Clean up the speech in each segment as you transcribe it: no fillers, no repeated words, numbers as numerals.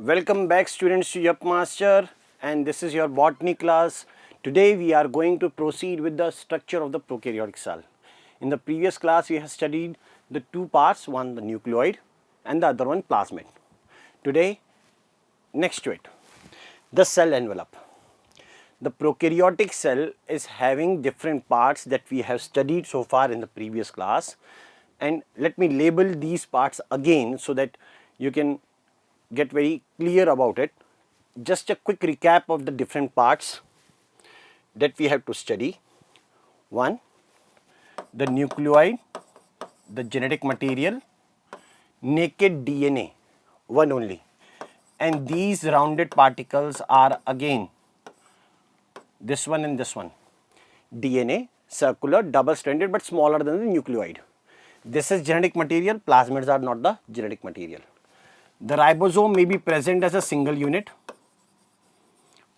Welcome back students to Yup Master, and this is your botany class. Today we are going to proceed with the structure of the prokaryotic cell. In the previous class we have studied the two parts, one the nucleoid and the other one plasmid. Today next to it, the cell envelope. The prokaryotic cell is having different parts that we have studied so far in the previous class, and let me label these parts again so that you can get very clear about it. Just a quick recap of the different parts that we have to study. One, the nucleoid, the genetic material, naked DNA, one only, and these rounded particles are again this one and this one. DNA, circular, double stranded but smaller than the nucleoid. This is genetic material, plasmids are not the genetic material. The ribosome may be present as a single unit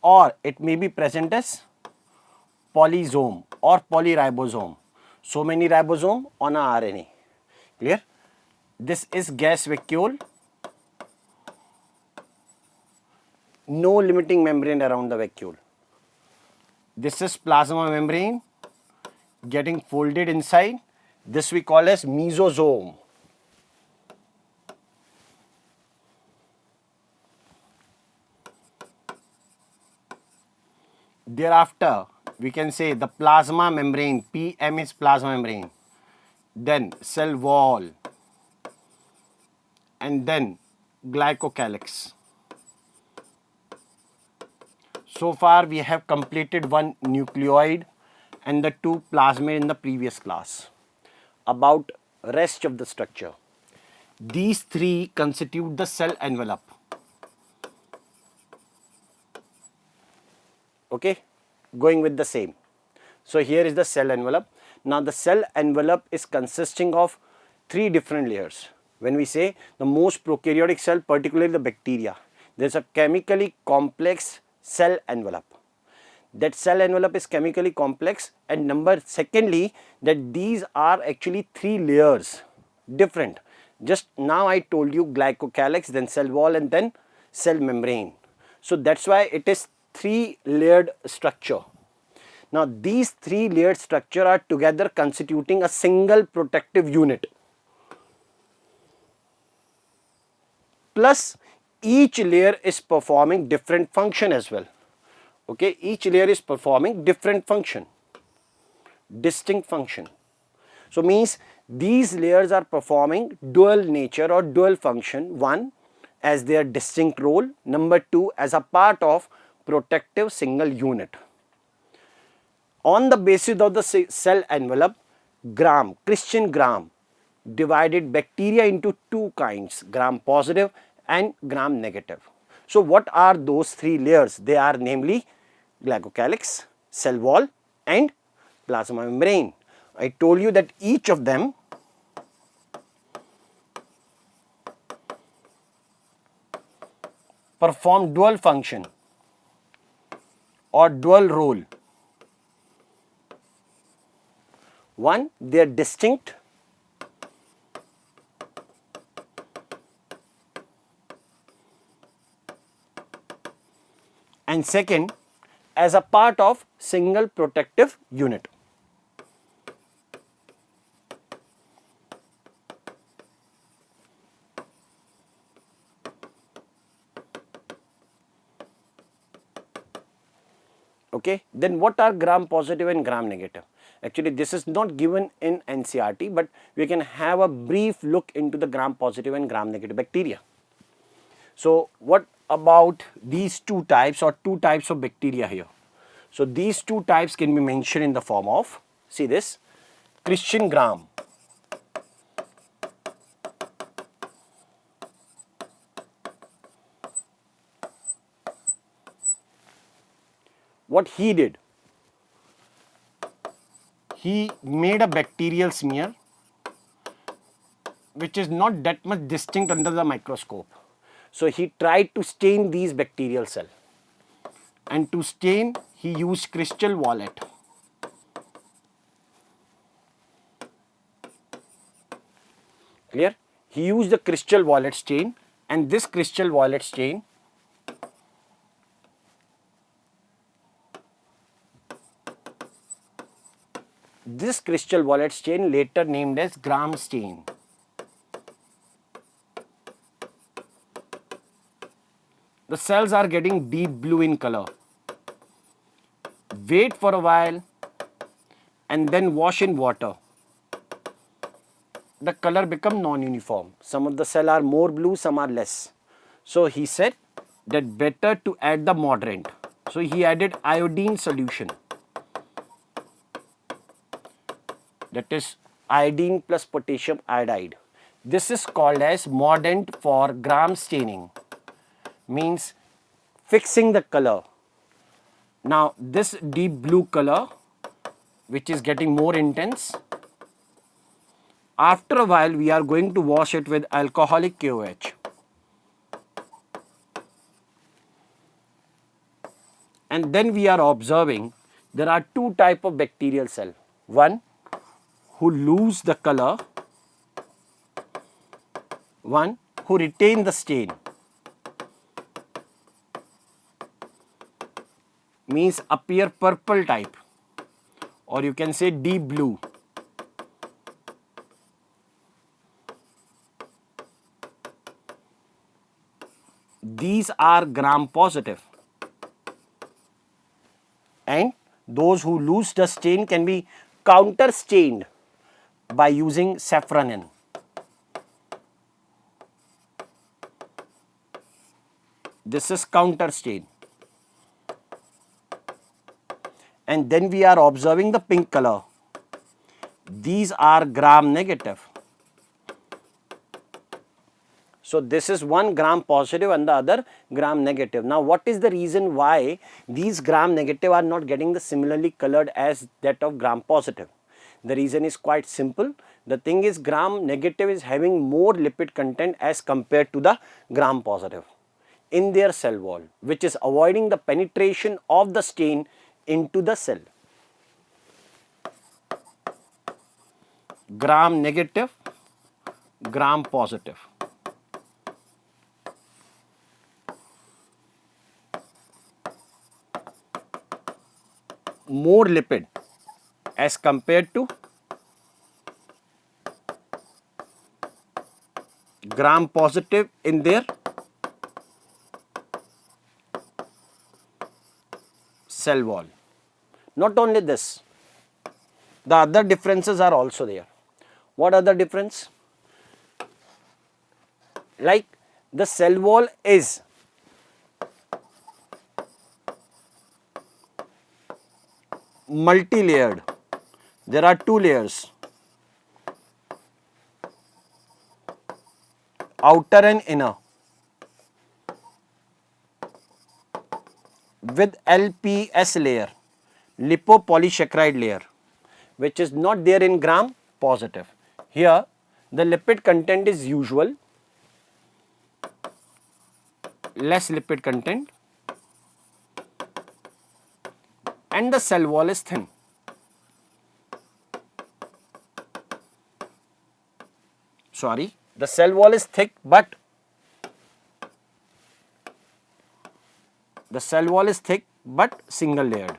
or it may be present as polysome or polyribosome. So many ribosome on a RNA. Clear? This is gas vacuole. No limiting membrane around the vacuole. This is plasma membrane getting folded inside. This we call as mesosome. Thereafter, we can say the plasma membrane, PM is plasma membrane, then cell wall, and then glycocalyx. So far, we have completed one nucleoid and the two plasmid in the previous class. About rest of the structure. These three constitute the cell envelope. Okay, going with the same. So here is the cell envelope. Now the cell envelope is consisting of three different layers. When we say the most prokaryotic cell, particularly the bacteria, there is a chemically complex cell envelope. That cell envelope is chemically complex, and secondly, that these are actually three layers, different. Just now I told you glycocalyx, then cell wall, and then cell membrane. So that's why it is three layered structure. Now these three layered structure are together constituting a single protective unit. Plus each layer is performing different function as well. Okay, each layer is performing different function, distinct function. So means these layers are performing dual nature or dual function. One, as their distinct role. Number two, as a part of protective single unit. On the basis of the cell envelope, Christian Gram divided bacteria into two kinds, gram positive and gram negative. So what are those three layers? They are namely glycocalyx, cell wall, and plasma membrane. I told you that each of them perform dual function or dual role. One, they are distinct, and second, as a part of single protective unit. Okay, then what are gram positive and gram negative? Actually, this is not given in NCERT, but we can have a brief look into the gram positive and gram negative bacteria. So what about these two types or two types of bacteria here? So these two types can be mentioned in the form of, see this, Christian Gram. What he did, he made a bacterial smear which is not that much distinct under the microscope. So he tried to stain these bacterial cells, and to stain he used crystal violet. Clear? He used the crystal violet stain, and this crystal violet stain this crystal violet stain, later named as Gram stain. The cells are getting deep blue in color. Wait for a while and then wash in water. The color become non-uniform. Some of the cells are more blue, some are less. So he said that better to add the moderant. So he added iodine solution. That is iodine plus potassium iodide. This is called as mordant for Gram staining. Means fixing the color. Now this deep blue color, which is getting more intense, after a while we are going to wash it with alcoholic KOH. And then we are observing there are two types of bacterial cell. One who lose the color, one who retain the stain. Means appear purple type, or you can say deep blue. These are Gram positive. And those who lose the stain can be counter stained by using safranin. This is counter stain. And then we are observing the pink color. These are Gram negative. So this is one Gram positive and the other Gram negative. Now what is the reason why these Gram negative are not getting the similarly colored as that of Gram positive? The reason is quite simple. The thing is, Gram negative is having more lipid content as compared to the Gram positive in their cell wall, which is avoiding the penetration of the stain into the cell. Gram negative, Gram positive. More lipid as compared to Gram positive in their cell wall. Not only this, the other differences are also there. What other difference? Like the cell wall is multi-layered. There are two layers, outer and inner, with LPS layer, lipopolysaccharide layer, which is not there in Gram positive. Here the lipid content is usual, less lipid content, and the cell wall is thin. Sorry, the cell wall is thick, but single layered.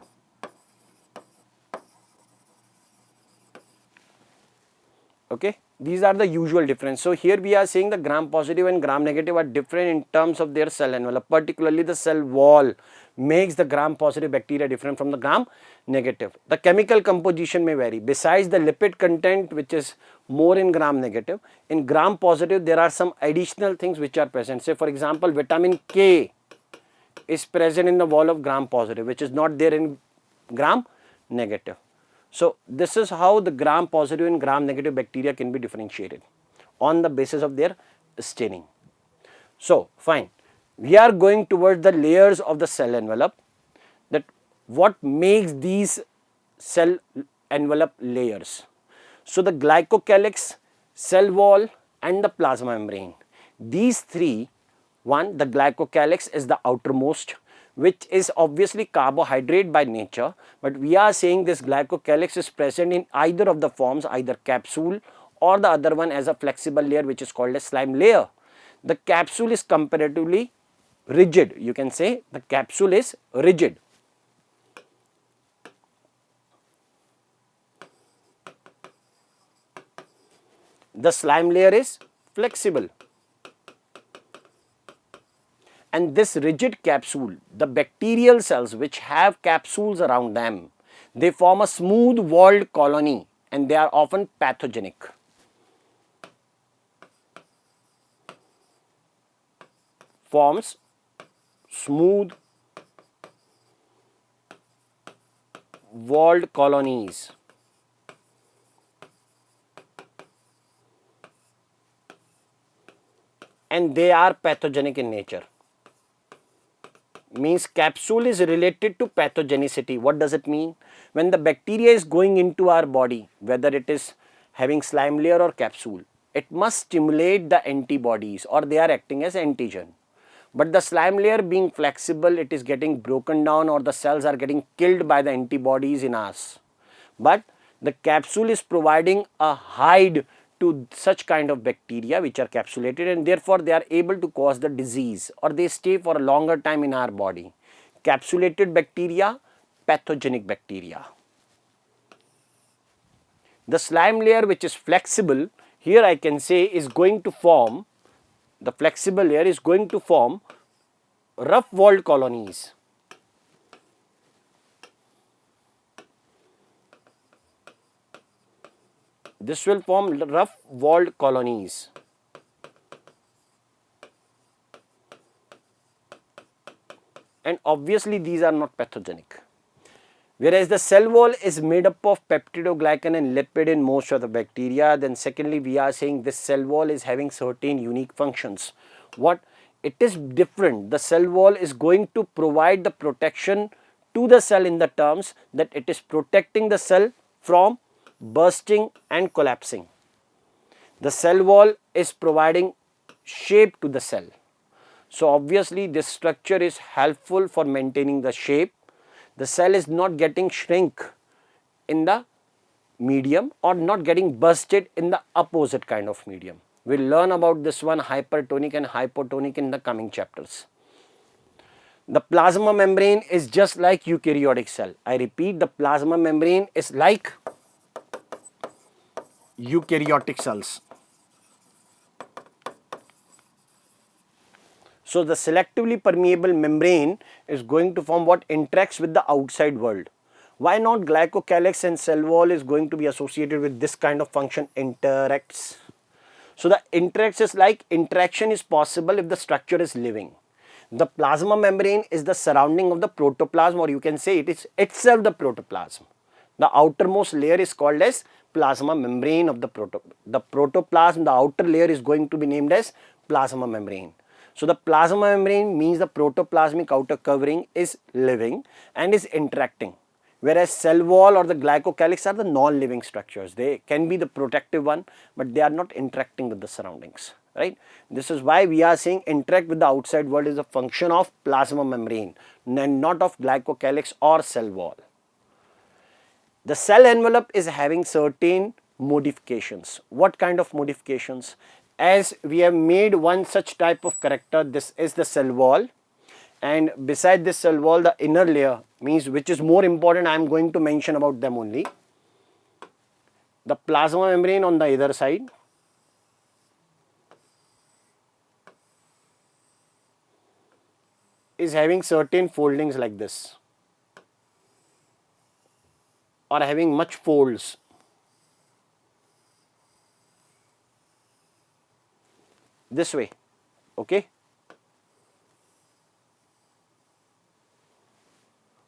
Okay, these are the usual difference. So here we are saying the Gram positive and Gram negative are different in terms of their cell envelope. Particularly the cell wall makes the Gram positive bacteria different from the Gram negative. The chemical composition may vary. Besides the lipid content, which is more in Gram negative, in Gram positive there are some additional things which are present. Say for example, vitamin K is present in the wall of Gram positive, which is not there in Gram negative. So this is how the Gram positive and Gram negative bacteria can be differentiated on the basis of their staining. So fine, we are going towards the layers of the cell envelope, that what makes these cell envelope layers. So the glycocalyx, cell wall and the plasma membrane, these three, one, the glycocalyx is the outermost, which is obviously carbohydrate by nature, but we are saying this glycocalyx is present in either of the forms, either capsule or the other one as a flexible layer, which is called a slime layer. The capsule is comparatively rigid. You can say the capsule is rigid. The slime layer is flexible. And this rigid capsule, the bacterial cells which have capsules around them, they form a smooth walled colony and they are often pathogenic. Forms smooth walled colonies. And they are pathogenic in nature. Means capsule is related to pathogenicity. What does it mean? When the bacteria is going into our body, whether it is having slime layer or capsule, it must stimulate the antibodies or they are acting as antigen. But the slime layer being flexible, it is getting broken down or the cells are getting killed by the antibodies in us. But the capsule is providing a hide to such kind of bacteria which are capsulated, and therefore they are able to cause the disease or they stay for a longer time in our body. Capsulated bacteria, pathogenic bacteria. The slime layer which is flexible, here I can say is going to form, the flexible layer is going to form rough walled colonies. This will form rough walled colonies. And obviously these are not pathogenic. Whereas the cell wall is made up of peptidoglycan and lipid in most of the bacteria, then secondly we are saying this cell wall is having certain unique functions. What? It is different. The cell wall is going to provide the protection to the cell in the terms that it is protecting the cell from bursting and collapsing. The cell wall is providing shape to the cell. So obviously this structure is helpful for maintaining the shape. The cell is not getting shrink in the medium or not getting bursted in the opposite kind of medium. We'll learn about this one, hypertonic and hypotonic, in the coming chapters. The plasma membrane is just like eukaryotic cell. I repeat, the plasma membrane is like eukaryotic cells. So the selectively permeable membrane is going to form what interacts with the outside world. Why not glycocalyx and cell wall is going to be associated with this kind of function, interacts. So the interacts is like interaction is possible if the structure is living. The plasma membrane is the surrounding of the protoplasm, or you can say it is itself the protoplasm. The outermost layer is called as plasma membrane of the protoplasm. The outer layer is going to be named as plasma membrane. So the plasma membrane means the protoplasmic outer covering is living and is interacting, whereas cell wall or the glycocalyx are the non-living structures. They can be the protective one, but they are not interacting with the surroundings, right? This is why we are saying interact with the outside world is a function of plasma membrane and not of glycocalyx or cell wall. The cell envelope is having certain modifications. What kind of modifications? As we have made one such type of character, this is the cell wall, and beside this cell wall the inner layer, means which is more important, I am going to mention about them only. The plasma membrane on the other side, is having certain foldings like this, or having much folds. This way, okay.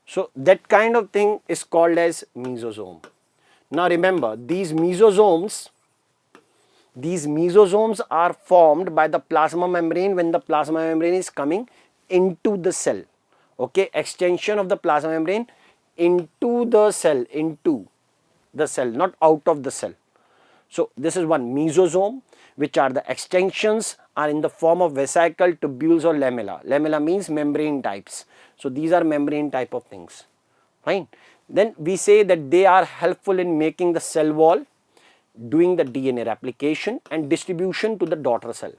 So that kind of thing is called as mesosome. Now remember, these mesosomes are formed by the plasma membrane when the plasma membrane is coming into the cell, okay. Extension of the plasma membrane into the cell, not out of the cell. So this is one mesosome, which are the extensions are in the form of vesicle, tubules or lamella. Lamella means membrane types. So these are membrane type of things, right? Then we say that they are helpful in making the cell wall, doing the DNA replication and distribution to the daughter cell.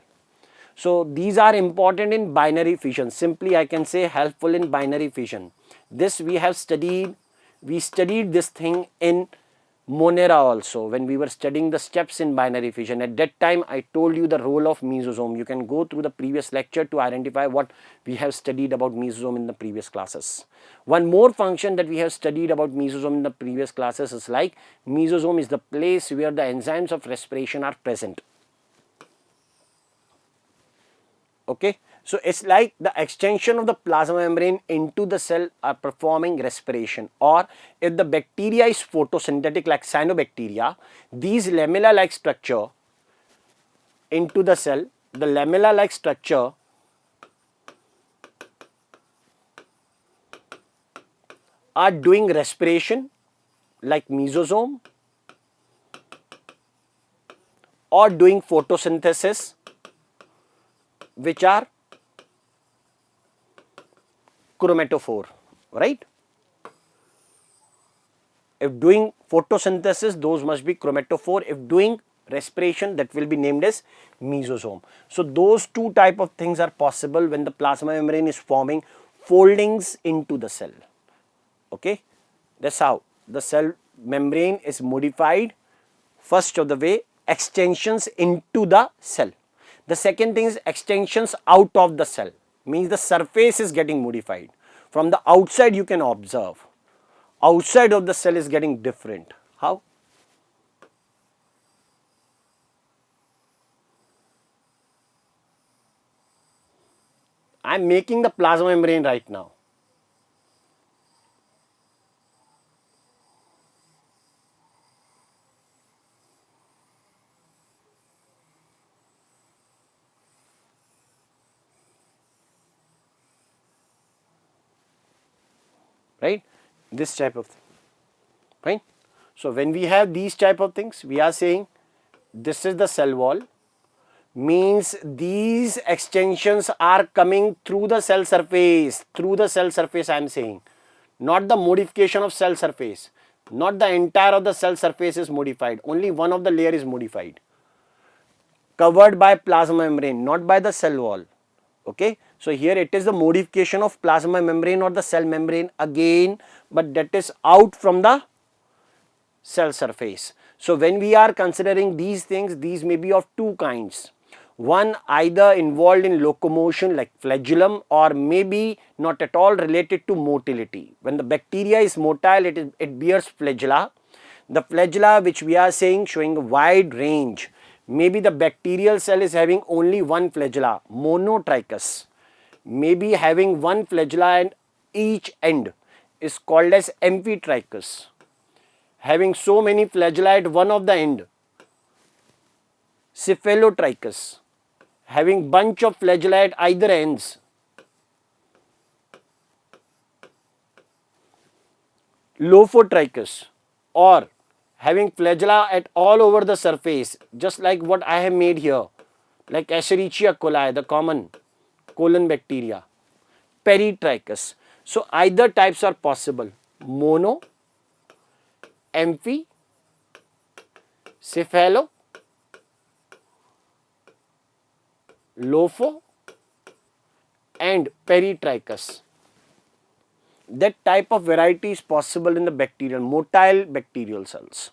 So these are important in binary fission. Simply I can say helpful in binary fission. This we have studied, we studied this thing in Monera also, when we were studying the steps in binary fission. At that time, I told you the role of mesosome. You can go through the previous lecture to identify what we have studied about mesosome in the previous classes. One more function that we have studied about mesosome in the previous classes is like mesosome is the place where the enzymes of respiration are present. Okay. So, it is like the extension of the plasma membrane into the cell are performing respiration, or if the bacteria is photosynthetic like cyanobacteria, these lamella like structure into the cell, the lamella like structure are doing respiration like mesosome or doing photosynthesis which are chromatophore, right? If doing photosynthesis, those must be chromatophore. If doing respiration, that will be named as mesosome. So, those two type of things are possible when the plasma membrane is forming foldings into the cell. Okay, that's how the cell membrane is modified. First of the way, extensions into the cell. The second thing is extensions out of the cell, means the surface is getting modified. From the outside you can observe, outside of the cell is getting different. How? I am making the plasma membrane right now. Right, this type of thing, right? So, when we have these type of things, we are saying this is the cell wall, means these extensions are coming through the cell surface, I am saying, not the modification of cell surface, not the entire of the cell surface is modified, only one of the layer is modified, covered by plasma membrane, not by the cell wall. Okay, so here it is the modification of plasma membrane or the cell membrane again, but that is out from the cell surface. So, when we are considering these things, these may be of two kinds. One, either involved in locomotion like flagellum, or maybe not at all related to motility. When the bacteria is motile, it bears flagella. The flagella which we are saying showing a wide range. Maybe the bacterial cell is having only one flagella, monotrichous. Maybe having one flagella and each end is called as amphitrichous. Having so many flagella at one of the end, cephalotrichous. Having bunch of flagella at either ends, lophotrichous, or having flagella at all over the surface, just like what I have made here, like Escherichia coli, the common colon bacteria, peritrichous. So, either types are possible, mono, amphi, cephalo, lopho and peritrichous. That type of variety is possible in the bacterial, motile bacterial cells,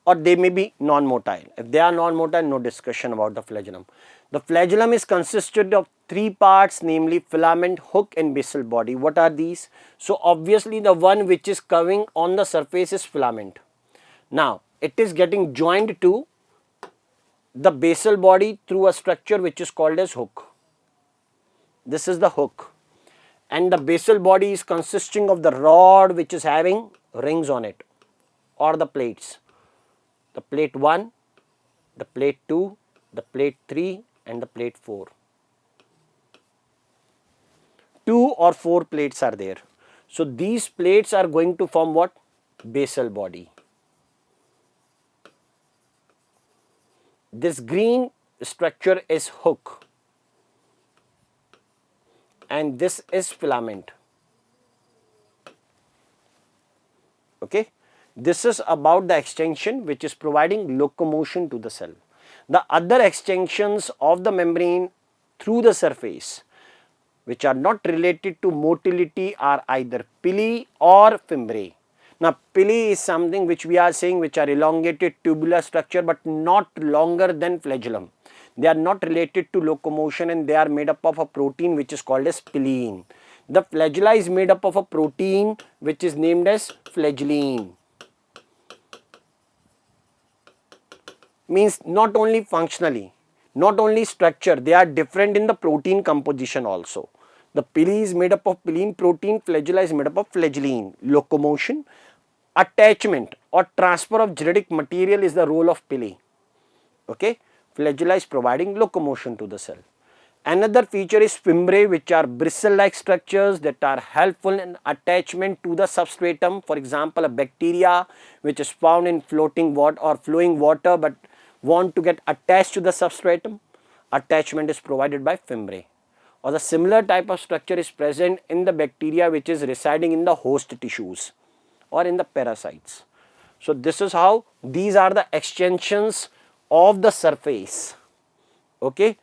or they may be non-motile. If they are non-motile, no discussion about the flagellum. The flagellum is consisted of three parts, namely filament, hook and basal body. What are these? So, obviously the one which is covering on the surface is filament. Now, it is getting joined to the basal body through a structure which is called as hook. This is the hook, and the basal body is consisting of the rod which is having rings on it, or the plates, the plate 1, the plate 2, the plate 3 and the plate 4. 2 or 4 plates are there. So, these plates are going to form what? Basal body. This green structure is hook and this is filament. Okay. This is about the extension which is providing locomotion to the cell. The other extensions of the membrane through the surface which are not related to motility are either pili or fimbriae. Now pili is something which we are saying which are elongated tubular structure but not longer than flagellum. They are not related to locomotion and they are made up of a protein which is called as pili. The flagella is made up of a protein which is named as flagellin. Means not only functionally, not only structure, they are different in the protein composition also. The pili is made up of pili protein, flagella is made up of flagellin. Locomotion, attachment or transfer of genetic material is the role of pili. Okay, flagella is providing locomotion to the cell. Another feature is fimbriae, which are bristle-like structures that are helpful in attachment to the substratum. For example, a bacteria which is found in floating water or flowing water but want to get attached to the substratum, attachment is provided by fimbriae. Or the similar type of structure is present in the bacteria which is residing in the host tissues or in the parasites. So this is how these are the extensions of the surface. Okay,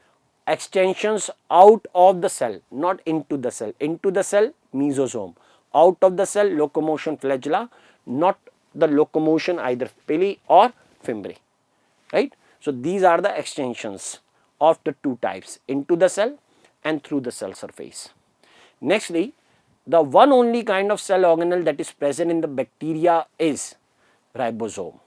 extensions out of the cell, not into the cell. Into the cell, mesosome. Out of the cell, locomotion flagella, not the locomotion either pili or fimbriae. Right? So these are the extensions of the two types, into the cell and through the cell surface. Nextly, the one only kind of cell organelle that is present in the bacteria is ribosome.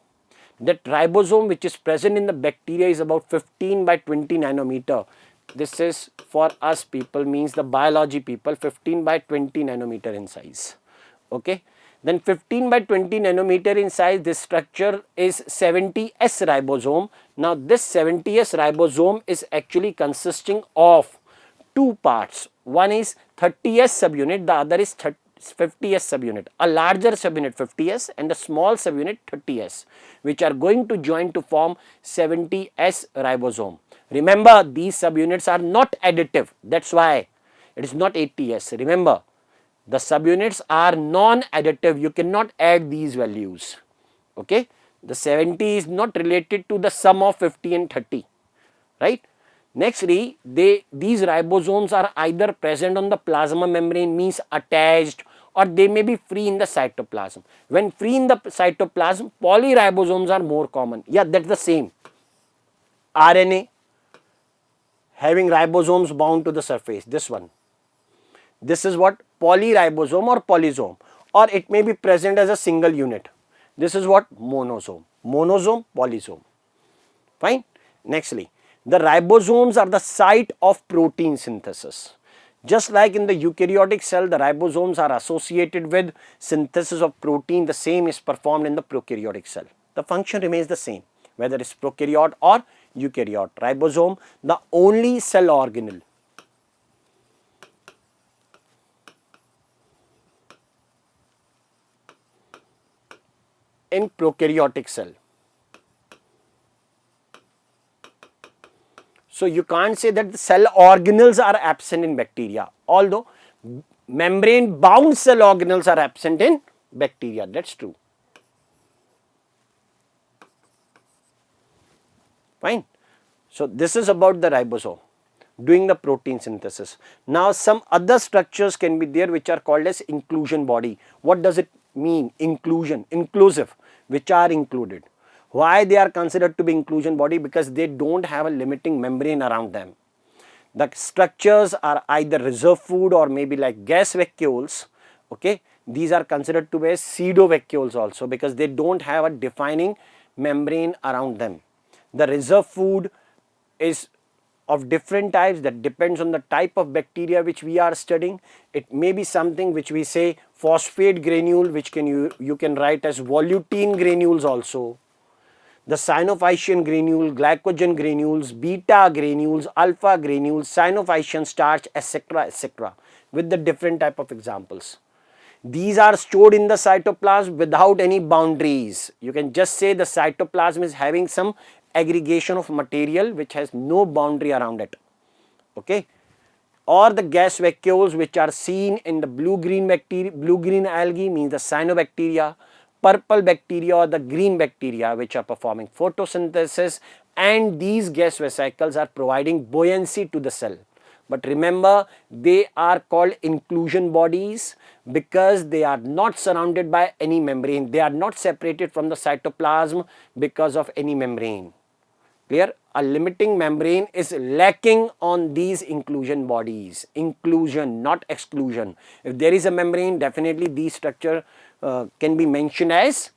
That ribosome which is present in the bacteria is about 15 by 20 nanometer. This is for us people, means the biology people, 15 by 20 nanometer in size. Okay. Then 15 by 20 nanometer in size, this structure is 70S ribosome. Now this 70S ribosome is actually consisting of two parts. One is 30S subunit, the other is 50S subunit. A larger subunit 50S and a small subunit 30S, which are going to join to form 70S ribosome. Remember, these subunits are not additive. That's why it is not 80S. Remember, the subunits are non-additive. You cannot add these values. Okay, the 70 is not related to the sum of 50 and 30. Right. Nextly, these ribosomes are either present on the plasma membrane, means attached, or they may be free in the cytoplasm. When free in the cytoplasm, polyribosomes are more common. Yeah, that's the same. RNA having ribosomes bound to the surface, this one. This is what polyribosome or polysome, or it may be present as a single unit. This is what monosome. Monosome, polysome. Fine. Nextly, the ribosomes are the site of protein synthesis. Just like in the eukaryotic cell, the ribosomes are associated with synthesis of protein. The same is performed in the prokaryotic cell. The function remains the same, whether it's prokaryote or eukaryote. Ribosome, the only cell organelle in prokaryotic cell. So you can't say that the cell organelles are absent in bacteria, although membrane bound cell organelles are absent in bacteria. That's true. Fine. So this is about the ribosome doing the protein synthesis. Now some other structures can be there which are called as inclusion body. What does it mean? Inclusion, inclusive, which are included. Why they are considered to be inclusion body? Because they don't have a limiting membrane around them. The structures are either reserve food or maybe like gas vacuoles. Okay, these are considered to be pseudovacuoles also because they don't have a defining membrane around them. The reserve food is of different types, that depends on the type of bacteria which we are studying. It may be something which we say phosphate granule, which you can write as volutine granules also. The Synophycean granule, glycogen granules, beta granules, alpha granules, Synophycean starch, etc., etc., with the different type of examples. These are stored in the cytoplasm without any boundaries. You can just say the cytoplasm is having some aggregation of material which has no boundary around it. Okay, or the gas vacuoles which are seen in the blue-green bacteria, blue-green algae means the cyanobacteria, purple bacteria or the green bacteria which are performing photosynthesis, and these gas vesicles are providing buoyancy to the cell. But remember, they are called inclusion bodies because they are not surrounded by any membrane. They are not separated from the cytoplasm because of any membrane. Clear? A limiting membrane is lacking on these inclusion bodies. Inclusion, not exclusion. If there is a membrane, definitely these structure can be mentioned as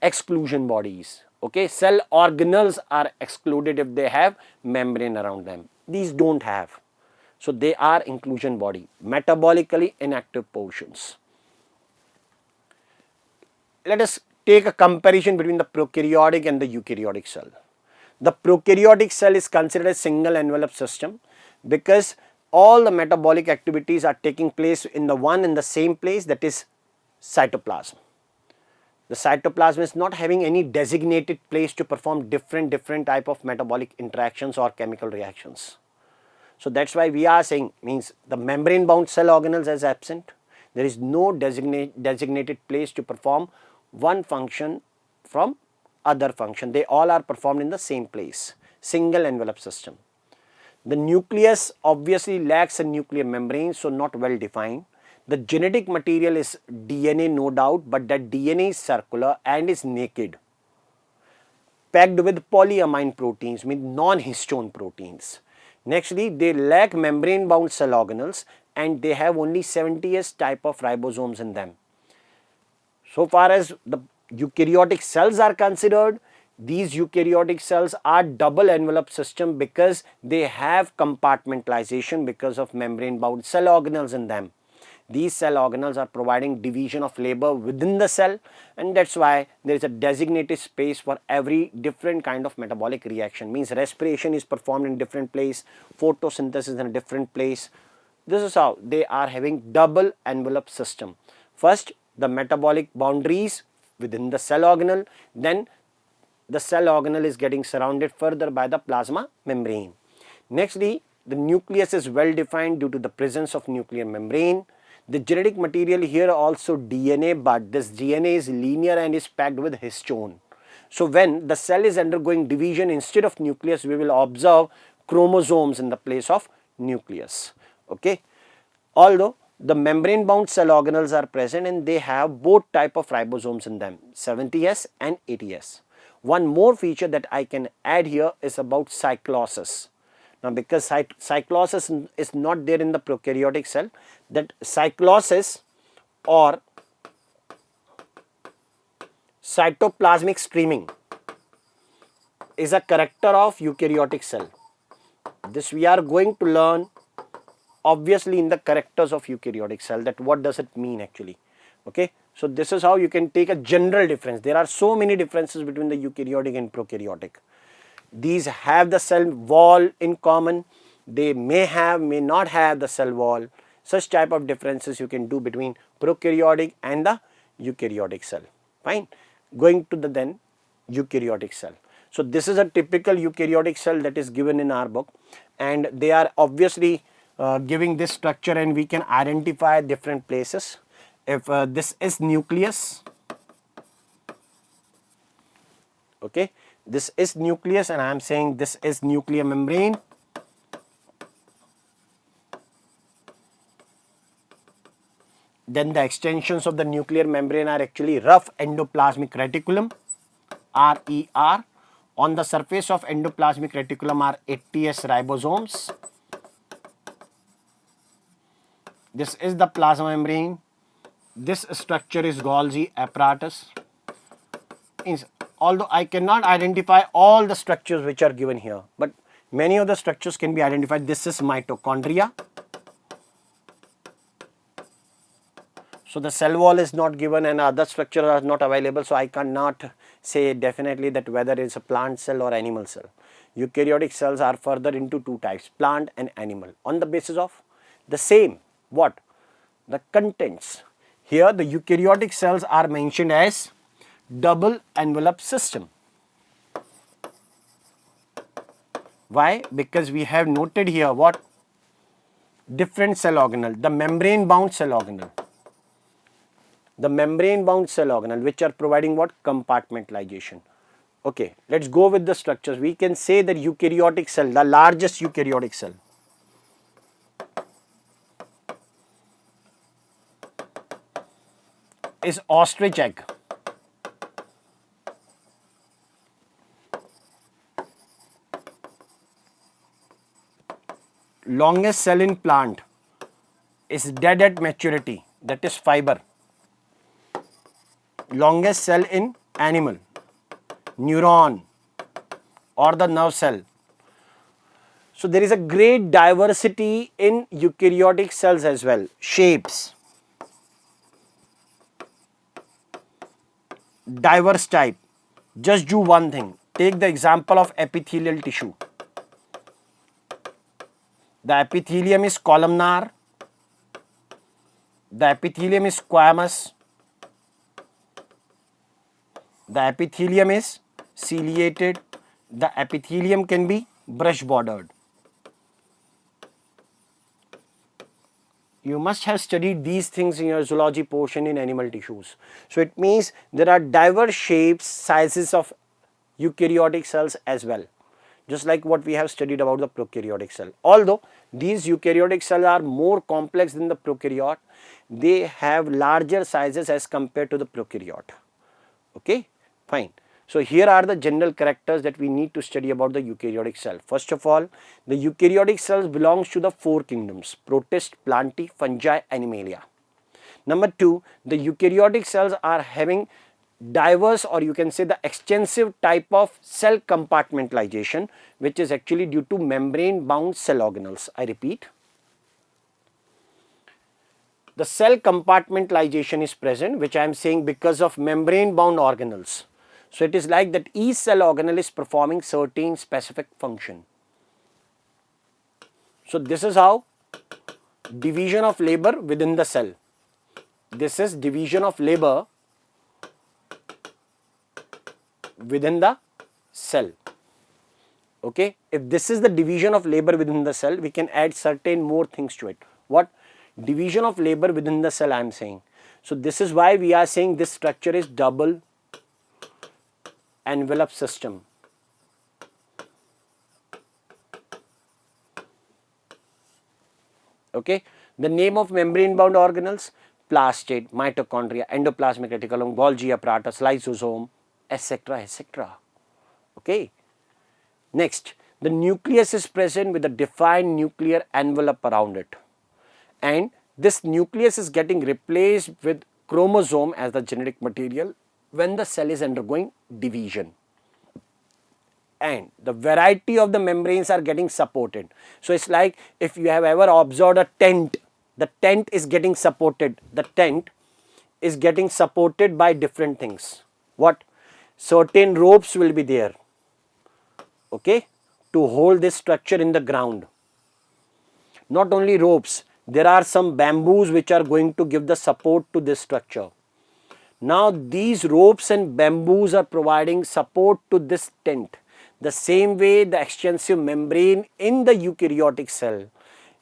exclusion bodies. Okay, cell organelles are excluded if they have membrane around them. These don't have. So they are inclusion body, metabolically inactive portions. Let us take a comparison between the prokaryotic and the eukaryotic cell. The prokaryotic cell is considered a single envelope system because all the metabolic activities are taking place in the one and the same place, that is cytoplasm. The cytoplasm is not having any designated place to perform different type of metabolic interactions or chemical reactions. So that's why we are saying, means the membrane bound cell organelles is absent. There is no designated place to perform one function from other function. They all are performed in the same place, single envelope system. The nucleus obviously lacks a nuclear membrane, so not well defined. The genetic material is DNA, no doubt, but that DNA is circular and is naked, packed with polyamine proteins, means non-histone proteins. Nextly, they lack membrane bound cell organelles and they have only 70S type of ribosomes in them. So far as the eukaryotic cells are considered, these eukaryotic cells are double envelope system because they have compartmentalization because of membrane bound cell organelles in them. These cell organelles are providing division of labor within the cell, and that's why there is a designated space for every different kind of metabolic reaction. Means respiration is performed in different place, photosynthesis in a different place. This is how they are having double envelope system. First, the metabolic boundaries within the cell organelle, then the cell organelle is getting surrounded further by the plasma membrane. Nextly, the nucleus is well defined due to the presence of nuclear membrane. The genetic material here also DNA, but this DNA is linear and is packed with histone. So when the cell is undergoing division, instead of nucleus, we will observe chromosomes in the place of nucleus. Okay. Although the membrane bound cell organelles are present and they have both type of ribosomes in them, 70S and 80S. One more feature that I can add here is about cyclosis. Now, because cyclosis is not there in the prokaryotic cell, that cyclosis or cytoplasmic streaming is a character of eukaryotic cell. This we are going to learn obviously in the characters of eukaryotic cell, that what does it mean actually. Okay, so this is how you can take a general difference. There are so many differences between the eukaryotic and prokaryotic. These have the cell wall in common. They may not have the cell wall. Such type of differences you can do between prokaryotic and the eukaryotic cell. Fine. Going to the then eukaryotic cell. So this is a typical eukaryotic cell that is given in our book, and they are obviously giving this structure, and we can identify different places. If this is nucleus, okay, this is nucleus, and I am saying this is nuclear membrane. Then the extensions of the nuclear membrane are actually rough endoplasmic reticulum, RER. On the surface of endoplasmic reticulum are 80S ribosomes. This is the plasma membrane. This structure is Golgi apparatus. Although I cannot identify all the structures which are given here, but many of the structures can be identified. This is mitochondria. So the cell wall is not given and other structures are not available, so I cannot say definitely that whether it is a plant cell or animal cell. Eukaryotic cells are further into two types, plant and animal, on the basis of the same, what? The contents. Here the eukaryotic cells are mentioned as double envelope system. Why? Because we have noted here what? Different cell organelle, the membrane bound cell organelle. The membrane bound cell organelle which are providing what? Compartmentalization. Okay, let's go with the structures. We can say that eukaryotic cell, the largest eukaryotic cell. is ostrich egg. Longest cell in plant is dead at maturity, that is fiber. Longest cell in animal, neuron or the nerve cell. So there is a great diversity in eukaryotic cells as well. Shapes, diverse type. Just do one thing. Take the example of epithelial tissue. The epithelium is columnar. The epithelium is squamous. The epithelium is ciliated. The epithelium can be brush bordered. You must have studied these things in your zoology portion in animal tissues. So it means there are diverse shapes, sizes of eukaryotic cells as well, just like what we have studied about the prokaryotic cell. Although these eukaryotic cells are more complex than the prokaryote, they have larger sizes as compared to the prokaryote. Okay, fine. So here are the general characters that we need to study about the eukaryotic cell. First of all, the eukaryotic cells belongs to the four kingdoms: protist, plantae, fungi, animalia. Number two, the eukaryotic cells are having diverse, or you can say the extensive type of cell compartmentalization, which is actually due to membrane bound cell organelles. I repeat, the cell compartmentalization is present, which I am saying because of membrane bound organelles. So it is like that each cell organelle is performing certain specific function. So this is how division of labor within the cell. This is division of labor within the cell. Okay, if this is the division of labor within the cell, we can add certain more things to it. What? Division of labor within the cell I am saying. So this is why we are saying this structure is double envelope system. Okay, the name of membrane bound organelles: plasmid, mitochondria, endoplasmic reticulum, Golgi apparatus, lysosome, etc., etc. Okay, next, the nucleus is present with a defined nuclear envelope around it, and this nucleus is getting replaced with chromosome as the genetic material when the cell is undergoing division, and the variety of the membranes are getting supported. So it's like if you have ever observed a tent, the tent is getting supported. The tent is getting supported by different things. What? Certain ropes will be there, okay, to hold this structure in the ground. Not only ropes, there are some bamboos which are going to give the support to this structure. Now these ropes and bamboos are providing support to this tent. The same way the extensive membrane in the eukaryotic cell,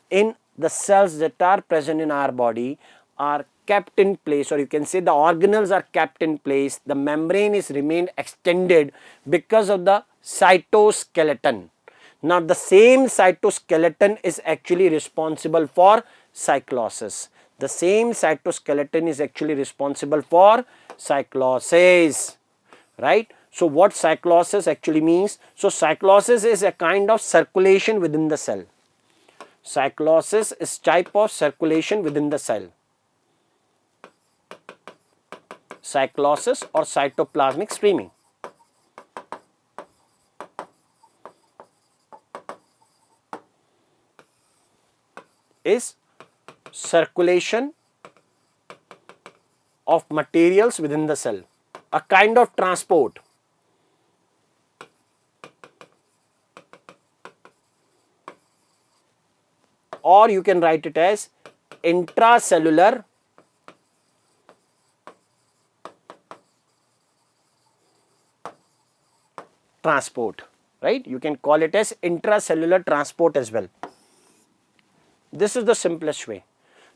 in the cells that are present in our body, are kept in place, or you can say the organelles are kept in place. The membrane is remained extended because of the cytoskeleton. Now the same cytoskeleton is actually responsible for cyclosis. The same cytoskeleton is actually responsible for cyclosis, right? So what cyclosis actually means? So cyclosis is a kind of circulation within the cell. Cyclosis is type of circulation within the cell. Cyclosis or cytoplasmic streaming. Is circulation of materials within the cell, a kind of transport. Or you can write it as intracellular transport, right? You can call it as intracellular transport as well. This is the simplest way.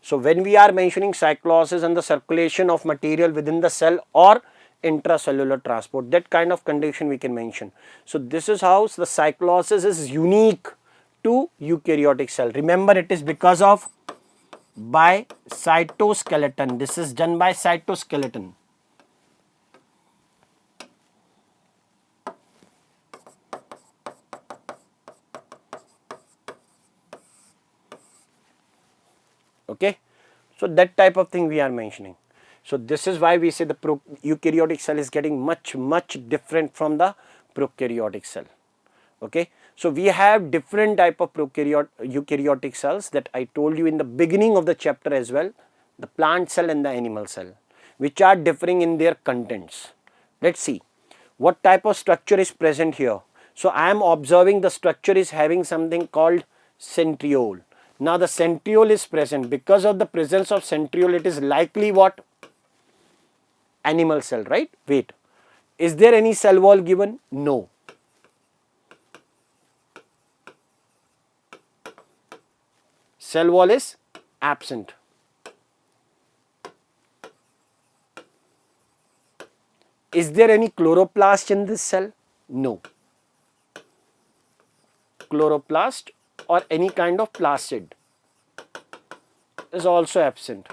So when we are mentioning cyclosis and the circulation of material within the cell or intracellular transport, that kind of condition we can mention. So this is how the cyclosis is unique to eukaryotic cell. Remember, it is because of by cytoskeleton. This is done by cytoskeleton. Okay, so that type of thing we are mentioning. So this is why we say the eukaryotic cell is getting much different from the prokaryotic cell. Okay, so we have different type of eukaryotic cells that I told you in the beginning of the chapter as well, the plant cell and the animal cell, which are differing in their contents. Let's see what type of structure is present here. So I am observing the structure is having something called centriole. Now the centriole is present. Because of the presence of centriole, it is likely what? Animal cell, right? Wait, is there any cell wall given? No. Cell wall is absent. Is there any chloroplast in this cell? No. Chloroplast or any kind of plastid is also absent.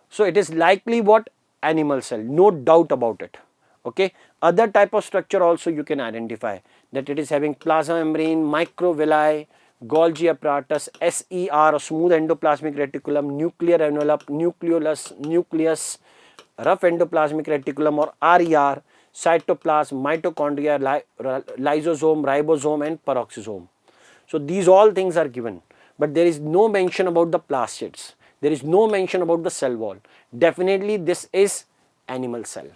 So it is likely what? Animal cell, no doubt about it. Okay, other type of structure also you can identify, that it is having plasma membrane, microvilli, Golgi apparatus, SER or smooth endoplasmic reticulum, nuclear envelope, nucleus, rough endoplasmic reticulum or RER, cytoplasm, mitochondria, lysosome, ribosome and peroxisome. So these all things are given, but there is no mention about the plastids. There is no mention about the cell wall. Definitely this is animal cell.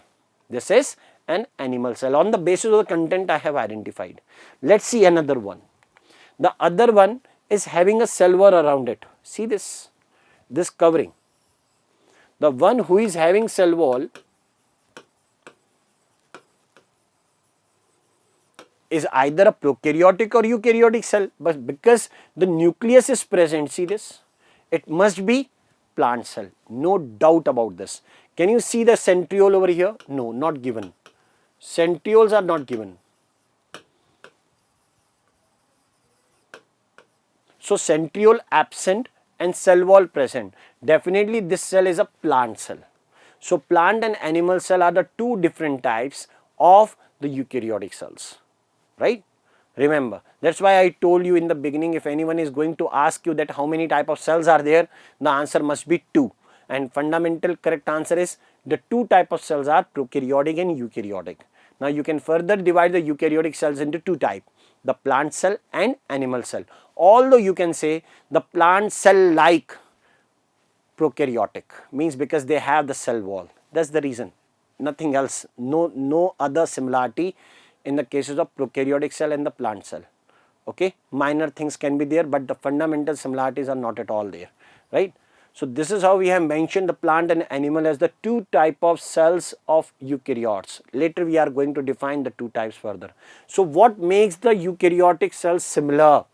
This is an animal cell. On the basis of the content I have identified. Let's see another one. The other one is having a cell wall around it. See this covering. The one who is having cell wall is either a prokaryotic or eukaryotic cell, but because the nucleus is present, see this, it must be plant cell, no doubt about this. Can you see the centriole over here? No, not given. Centrioles are not given. So centriole absent and cell wall present. Definitely this cell is a plant cell. So plant and animal cell are the two different types of the eukaryotic cells, right? Remember, that's why I told you in the beginning, if anyone is going to ask you that how many type of cells are there, the answer must be 2. And fundamental correct answer is the 2 type of cells are prokaryotic and eukaryotic. Now you can further divide the eukaryotic cells into 2 types, the plant cell and animal cell. Although you can say the plant cell like prokaryotic, means because they have the cell wall. That's the reason, nothing else, no other similarity in the cases of prokaryotic cell and the plant cell. Okay, minor things can be there, but the fundamental similarities are not at all there, right? So this is how we have mentioned the plant and animal as the 2 type of cells of eukaryotes. Later we are going to define the 2 types further. So what makes the eukaryotic cells similar?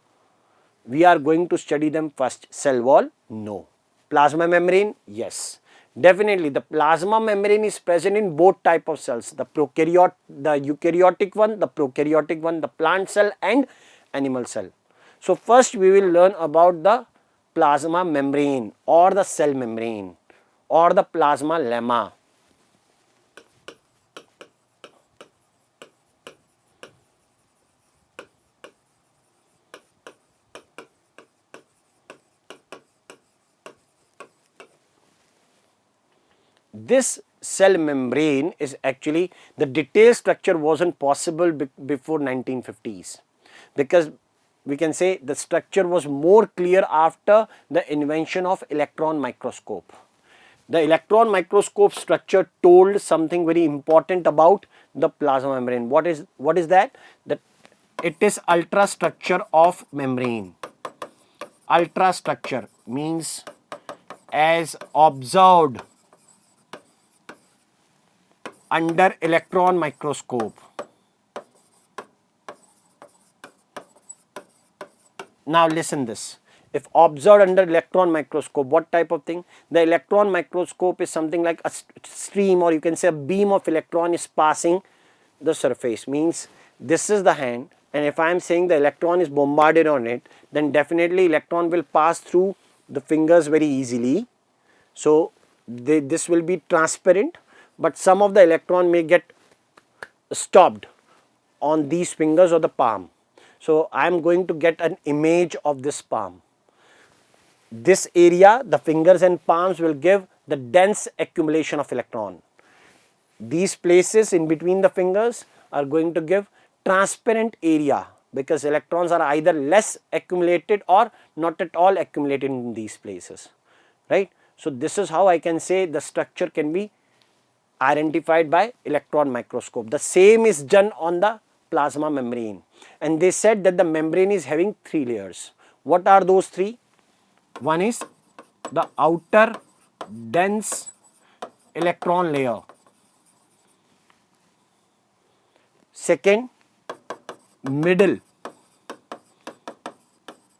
We are going to study them first. Cell wall? No. Plasma membrane? Yes. Definitely the plasma membrane is present in both type of cells, the eukaryotic one, the prokaryotic one, the plant cell and animal cell. So first we will learn about the plasma membrane or the cell membrane or the plasma lemma. This cell membrane is actually, the detailed structure wasn't possible before 1950s, because we can say the structure was more clear after the invention of electron microscope. The electron microscope structure told something very important about the plasma membrane. What is that? That it is ultrastructure of membrane. Ultrastructure means as observed under electron microscope. Now listen this. If observed under electron microscope, what type of thing? The electron microscope is something like a stream, or you can say a beam of electron is passing the surface. Means this is the hand and if I am saying the electron is bombarded on it, then definitely electron will pass through the fingers very easily. So this will be transparent, but some of the electron may get stopped on these fingers or the palm. So I am going to get an image of this palm. This area, the fingers and palms, will give the dense accumulation of electron. These places in between the fingers are going to give transparent area, because electrons are either less accumulated or not at all accumulated in these places, right? So this is how I can say the structure can be identified by electron microscope. The same is done on the plasma membrane, and they said that the membrane is having 3 layers. What are those 3? One is the outer dense electron layer. Second, middle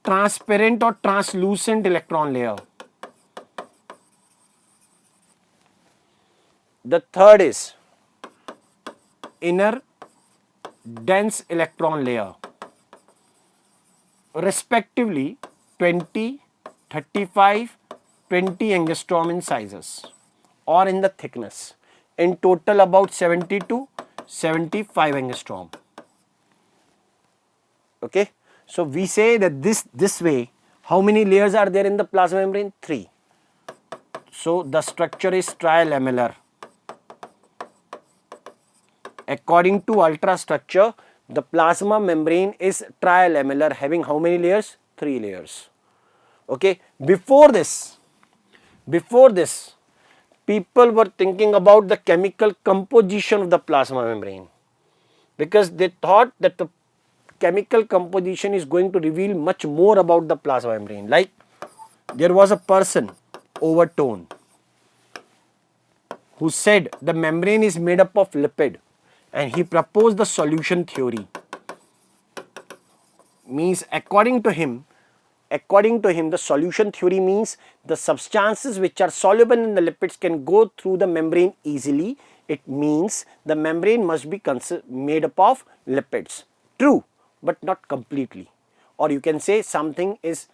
transparent or translucent electron layer. The third is inner dense electron layer, respectively 20, 35, 20 angstrom in sizes or in the thickness. In total about 70 to 75 angstrom. Okay. So we say that this way, how many layers are there in the plasma membrane? 3. So the structure is trilamellar. According to ultrastructure, the plasma membrane is trilamellar, having how many layers? 3 layers. Okay. Before this, people were thinking about the chemical composition of the plasma membrane, because they thought that the chemical composition is going to reveal much more about the plasma membrane. Like there was a person, Overton, who said the membrane is made up of lipid, and he proposed the solution theory. Means according to him, the solution theory means the substances which are soluble in the lipids can go through the membrane easily. It means the membrane must be made up of lipids. True, but not completely. Or you can say something is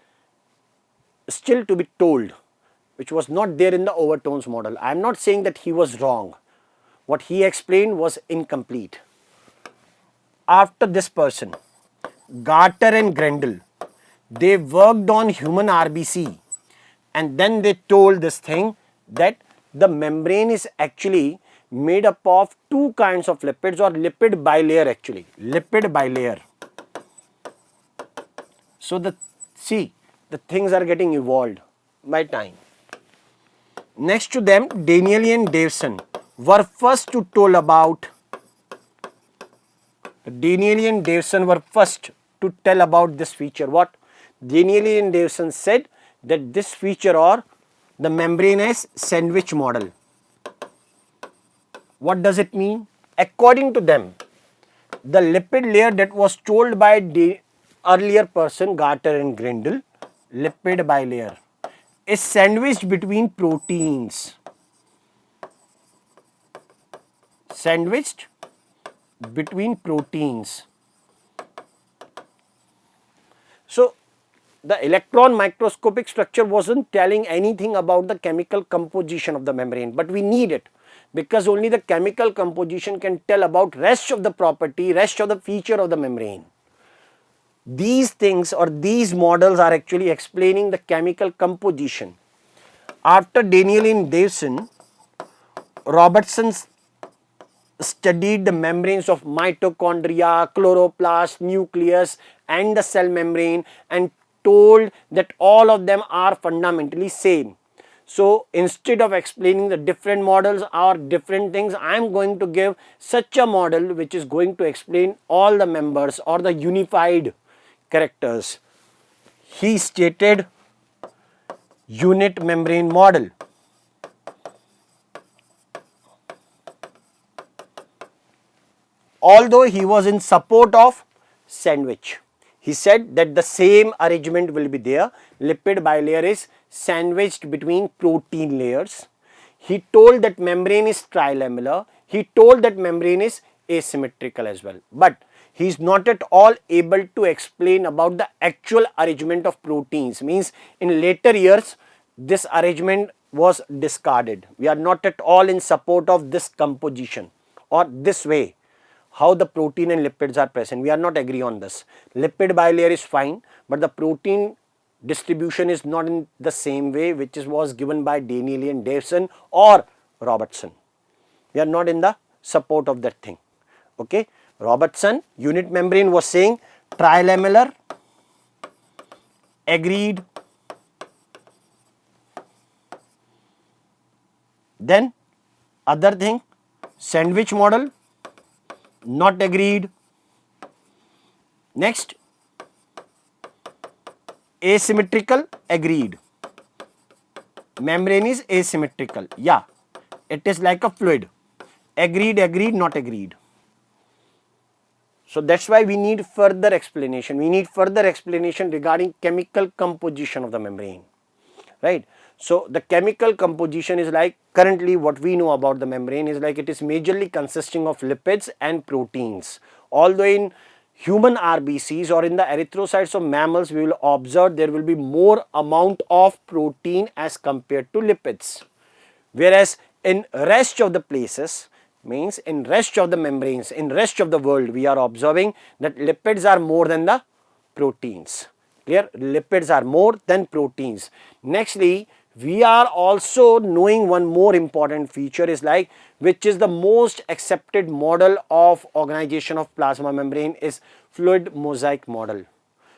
still to be told, which was not there in the Overton's model. I am not saying that he was wrong. What he explained was incomplete. After this person, Garter and Grendel, they worked on human RBC, and then they told this thing that the membrane is actually made up of 2 kinds of lipids, or lipid bilayer actually, lipid bilayer. So the things are getting evolved by time. Next to them, Danieli and Davison were first to tell about this feature. What? Danieli and Davison said that this feature, or the membrane is sandwich model. What does it mean? According to them, the lipid layer that was told by the earlier person, Garter and Grendel, lipid bilayer, is sandwiched between proteins. Sandwiched between proteins. So the electron microscopic structure wasn't telling anything about the chemical composition of the membrane, but we need it, because only the chemical composition can tell about rest of the property, rest of the feature of the membrane. These things, or these models, are actually explaining the chemical composition. After Danieli and Davison, Robertson studied the membranes of mitochondria, chloroplast, nucleus and the cell membrane, and told that all of them are fundamentally same. So instead of explaining the different models or different things, I am going to give such a model which is going to explain all the members or the unified characters. He stated unit membrane model. Although he was in support of sandwich, he said that the same arrangement will be there. Lipid bilayer is sandwiched between protein layers. He told that membrane is trilamellar. He told that membrane is asymmetrical as well. But he is not at all able to explain about the actual arrangement of proteins. Means in later years this arrangement was discarded. We are not at all in support of this composition or this way how the protein and lipids are present. We are not agree on this. Lipid bilayer is fine, but the protein distribution is not in the same way which was given by Danieli and Davison or Robertson. We are not in the support of that thing. Okay, Robertson unit membrane was saying trilamellar, agreed. Then other thing, sandwich model, not agreed. Next, asymmetrical, agreed. Membrane is asymmetrical. Yeah, it is like a fluid. Agreed, agreed, not agreed. So that's why we need further explanation. We need further explanation regarding chemical composition of the membrane, right? So the chemical composition is like, currently what we know about the membrane is like it is majorly consisting of lipids and proteins. Although in human RBCs or in the erythrocytes of mammals, we will observe there will be more amount of protein as compared to lipids. Whereas in rest of the places, means in rest of the membranes, in rest of the world, we are observing that lipids are more than the proteins. Clear? Lipids are more than proteins. Nextly, we are also knowing one more important feature is like, which is the most accepted model of organization of plasma membrane is fluid mosaic model.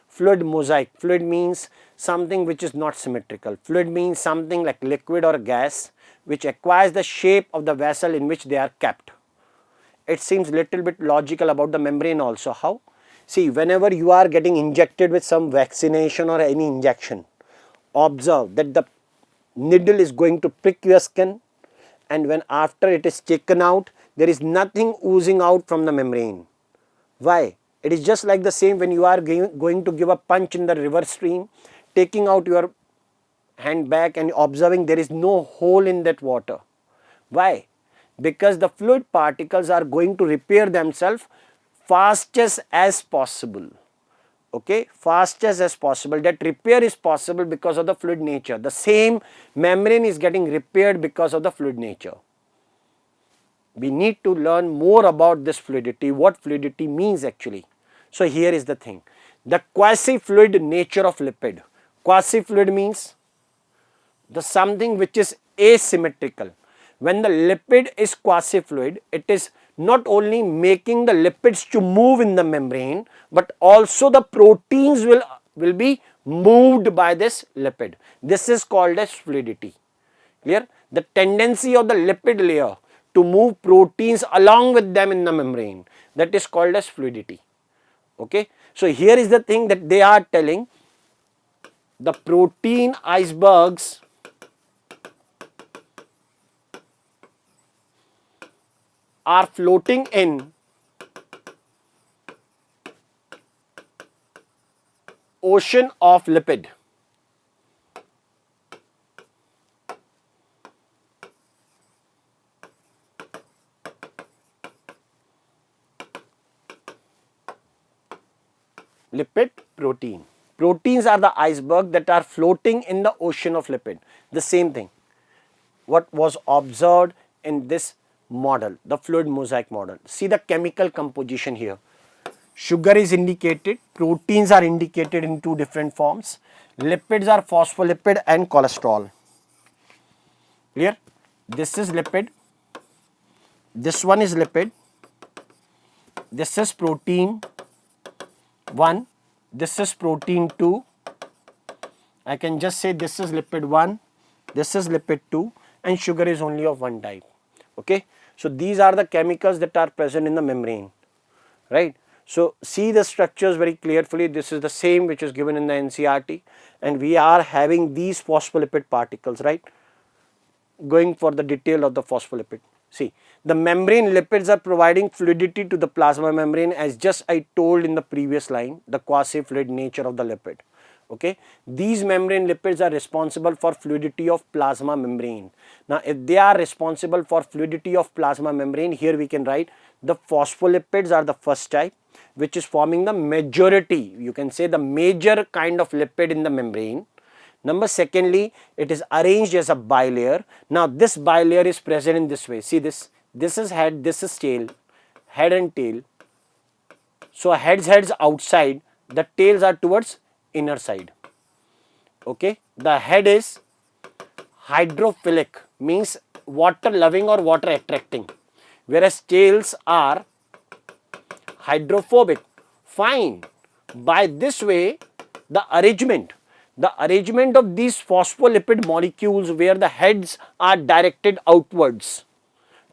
Fluid mosaic. Fluid means something which is not symmetrical. Fluid means something like liquid or gas which acquires the shape of the vessel in which they are kept. It seems little bit logical about the membrane also. How? See, whenever you are getting injected with some vaccination or any injection, observe that the needle is going to prick your skin, and when after it is taken out, there is nothing oozing out from the membrane. Why? It is just like the same when you are going to give a punch in the river stream, taking out your hand back and observing there is no hole in that water. Why? Because the fluid particles are going to repair themselves fastest as possible. Okay, fastest as possible. That repair is possible because of the fluid nature. The same membrane is getting repaired because of the fluid nature. We need to learn more about this fluidity, what fluidity means actually. So here is the thing, the quasi-fluid nature of lipid. Quasi-fluid means the something which is asymmetrical. When the lipid is quasi-fluid, it is not only making the lipids to move in the membrane, but also the proteins will be moved by this lipid. This is called as fluidity. Clear? The tendency of the lipid layer to move proteins along with them in the membrane, that is called as fluidity. Okay. So here is the thing that they are telling, the protein icebergs are floating in ocean of lipid. Lipid protein. Proteins are the iceberg that are floating in the ocean of lipid. The same thing what was observed in this model, the fluid mosaic model. See the chemical composition here. Sugar is indicated, proteins are indicated in two different forms. Lipids are phospholipid and cholesterol. Clear? This is lipid, this one is lipid, this is protein 1, this is protein 2. I can just say this is lipid 1, this is lipid 2, and sugar is only of one type. Okay. So these are the chemicals that are present in the membrane, right? So see the structures very carefully. This is the same which is given in the NCERT, and we are having these phospholipid particles, right? Going for the detail of the phospholipid. See, the membrane lipids are providing fluidity to the plasma membrane, as just I told in the previous line, the quasi-fluid nature of the lipid. Okay, these membrane lipids are responsible for fluidity of plasma membrane. Now, if they are responsible for fluidity of plasma membrane, here we can write the phospholipids are the first type, which is forming the majority, you can say the major kind of lipid in the membrane. Number secondly, it is arranged as a bilayer. Now this bilayer is present in this way. See this is head, this is tail, head and tail. So heads outside, the tails are towards inner side. Okay, the head is hydrophilic, means water loving or water attracting, whereas tails are hydrophobic. Fine. By this way, the arrangement of these phospholipid molecules where the heads are directed outwards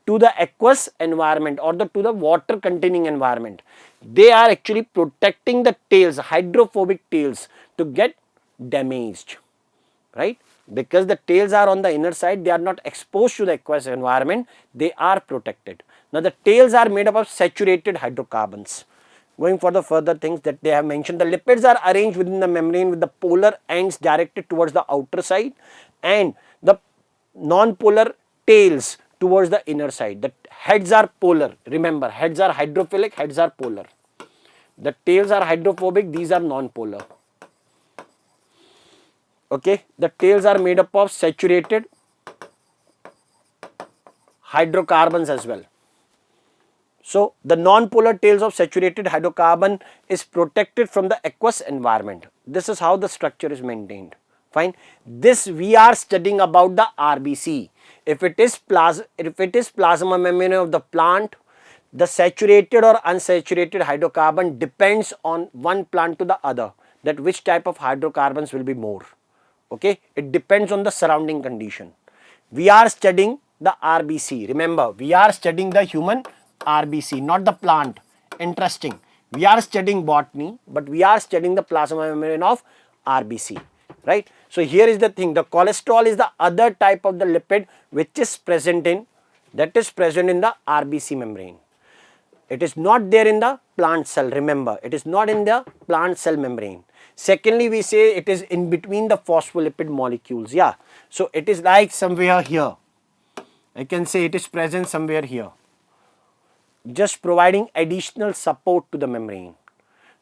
to the aqueous environment or to the water containing environment, they are actually protecting the tails, hydrophobic tails, to get damaged, right? Because the tails are on the inner side, they are not exposed to the aqueous environment, they are protected. Now the tails are made up of saturated hydrocarbons. Going for the further things that they have mentioned, the lipids are arranged within the membrane with the polar ends directed towards the outer side and the non-polar tails towards the inner side. The heads are polar. Remember, heads are hydrophilic, heads are polar. The tails are hydrophobic, these are non-polar. Okay, the tails are made up of saturated hydrocarbons as well. So the non-polar tails of saturated hydrocarbon is protected from the aqueous environment. This is how the structure is maintained. Fine. This we are studying about the RBC. If it is plasma membrane of the plant, the saturated or unsaturated hydrocarbon depends on one plant to the other, that which type of hydrocarbons will be more. Okay, it depends on the surrounding condition. We are studying the RBC. Remember, we are studying the human RBC, not the plant. Interesting. We are studying botany, but we are studying the plasma membrane of RBC, right? So here is the thing, the cholesterol is the other type of the lipid which is present in, the RBC membrane. It is not there in the plant cell. Remember, it is not in the plant cell membrane. Secondly, we say it is in between the phospholipid molecules. Yeah, so it is like somewhere here. I can say it is present somewhere here, just providing additional support to the membrane.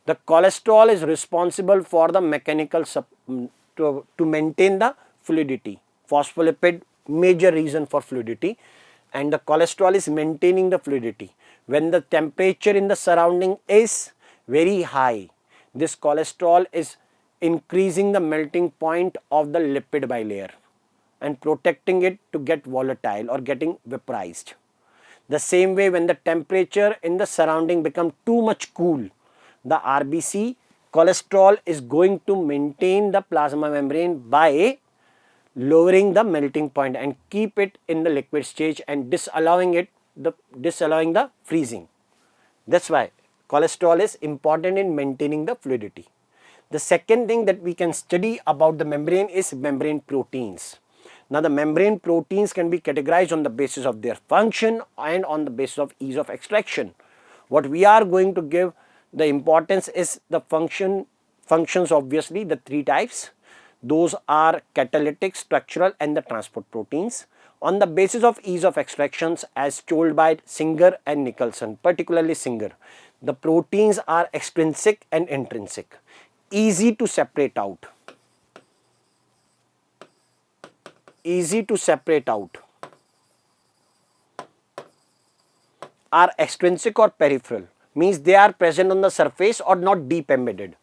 The cholesterol is responsible for the mechanical to maintain the fluidity. Phospholipid, major reason for fluidity, and the cholesterol is maintaining the fluidity. When the temperature in the surrounding is very high, this cholesterol is increasing the melting point of the lipid bilayer and protecting it to get volatile or getting vaporized. The same way, when the temperature in the surrounding become too much cool, the RBC cholesterol is going to maintain the plasma membrane by lowering the melting point and keep it in the liquid stage and disallowing the freezing. That's why cholesterol is important in maintaining the fluidity. The second thing that we can study about the membrane is membrane proteins. Now the membrane proteins can be categorized on the basis of their function and on the basis of ease of extraction. What we are going to give the importance is the functions, obviously the three types. Those are catalytic, structural and the transport proteins. On the basis of ease of extractions, as told by Singer and Nicholson, particularly Singer, the proteins are extrinsic and intrinsic, easy to separate out. Are extrinsic or peripheral, means they are present on the surface or not deep embedded.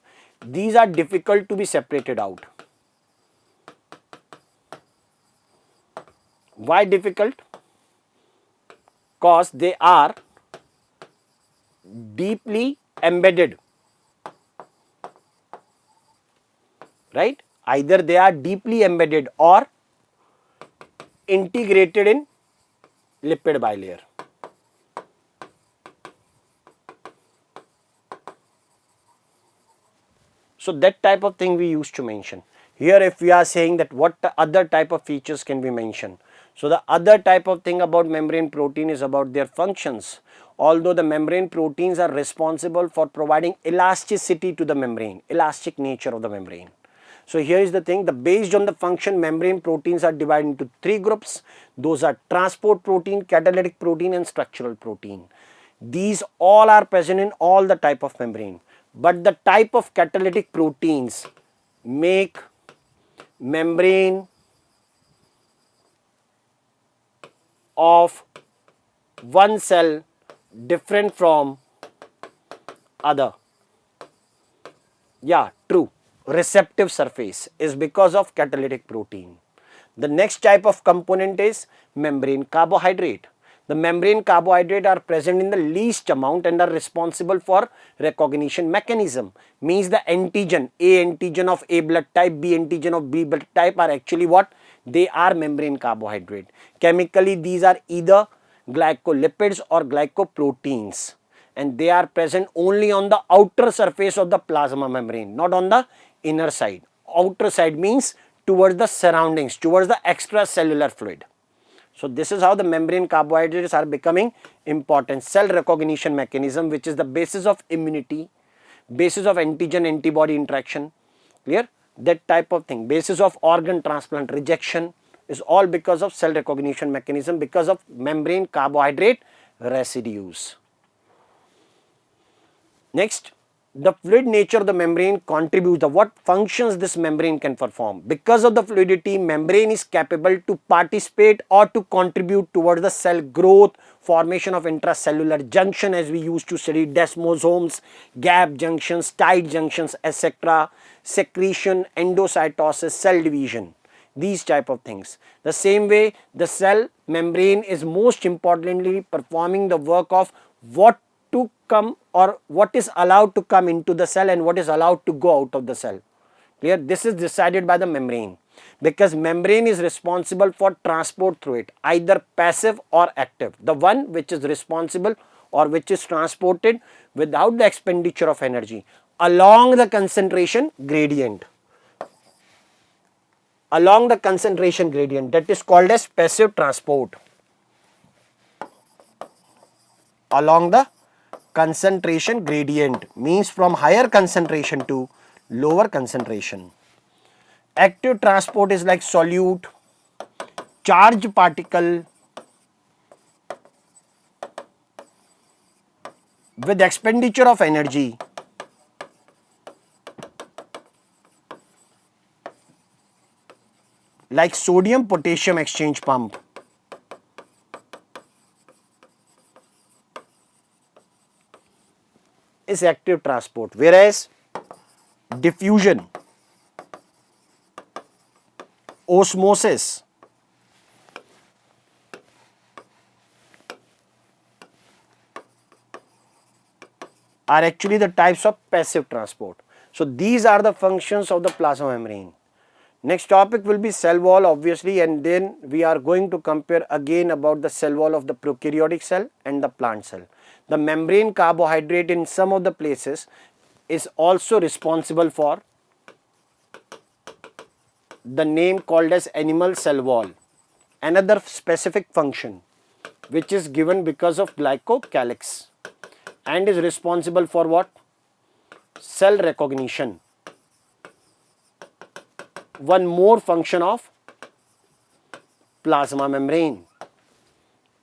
These are difficult to be separated out. Why difficult? Because they are deeply embedded, right? Either they are deeply embedded or integrated in lipid bilayer. So that type of thing we used to mention. Here if we are saying that what other type of features can be mentioned. So the other type of thing about membrane protein is about their functions. Although the membrane proteins are responsible for providing elasticity to the membrane, elastic nature of the membrane. So here is the thing, based on the function, membrane proteins are divided into three groups. Those are transport protein, catalytic protein and structural protein. These all are present in all the type of membrane, but the type of catalytic proteins make membrane of one cell different from other. Yeah, true. Receptive surface is because of catalytic protein. The next type of component is membrane carbohydrate. The membrane carbohydrate are present in the least amount and are responsible for recognition mechanism. Means the antigen, A antigen of A blood type, B antigen of B blood type are actually what? They are membrane carbohydrate. Chemically, these are either glycolipids or glycoproteins, and they are present only on the outer surface of the plasma membrane, not on the inner side. Outer side means towards the surroundings, towards the extracellular fluid. So this is how the membrane carbohydrates are becoming important. Cell recognition mechanism, which is the basis of immunity, basis of antigen antibody interaction, clear? That type of thing, basis of organ transplant rejection, is all because of cell recognition mechanism, because of membrane carbohydrate residues. Next, the fluid nature of the membrane contributes to what functions this membrane can perform. Because of the fluidity, membrane is capable to participate or to contribute towards the cell growth, formation of intracellular junction, as we used to study desmosomes, gap junctions, tight junctions, etc., secretion, endocytosis, cell division, these type of things. The same way, the cell membrane is most importantly performing the work of what to come or what is allowed to come into the cell and what is allowed to go out of the cell. Clear? This is decided by the membrane, because membrane is responsible for transport through it, either passive or active. The one which is responsible or which is transported without the expenditure of energy along the concentration gradient. Along the concentration gradient, that is called as passive transport. Along the concentration gradient means from higher concentration to lower concentration. Active transport is like solute, charged particle with expenditure of energy like sodium potassium exchange pump. Is active transport, whereas diffusion, osmosis, are actually the types of passive transport. So these are the functions of the plasma membrane. Next topic will be cell wall, obviously, and then we are going to compare again about the cell wall of the prokaryotic cell and the plant cell. The membrane carbohydrate in some of the places is also responsible for the name called as animal cell wall, another specific function which is given because of glycocalyx and is responsible for what? Cell recognition. One more function of plasma membrane.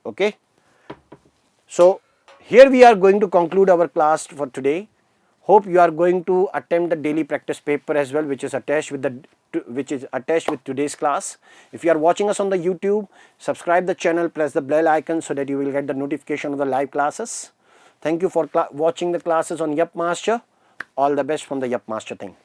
Okay. So here we are going to conclude our class for today. Hope you are going to attempt the daily practice paper as well, which is attached with today's class. If you are watching us on the YouTube, subscribe the channel, press the bell icon so that you will get the notification of the live classes. Thank you for watching the classes on Yup Master. All the best from the Yup Master thing.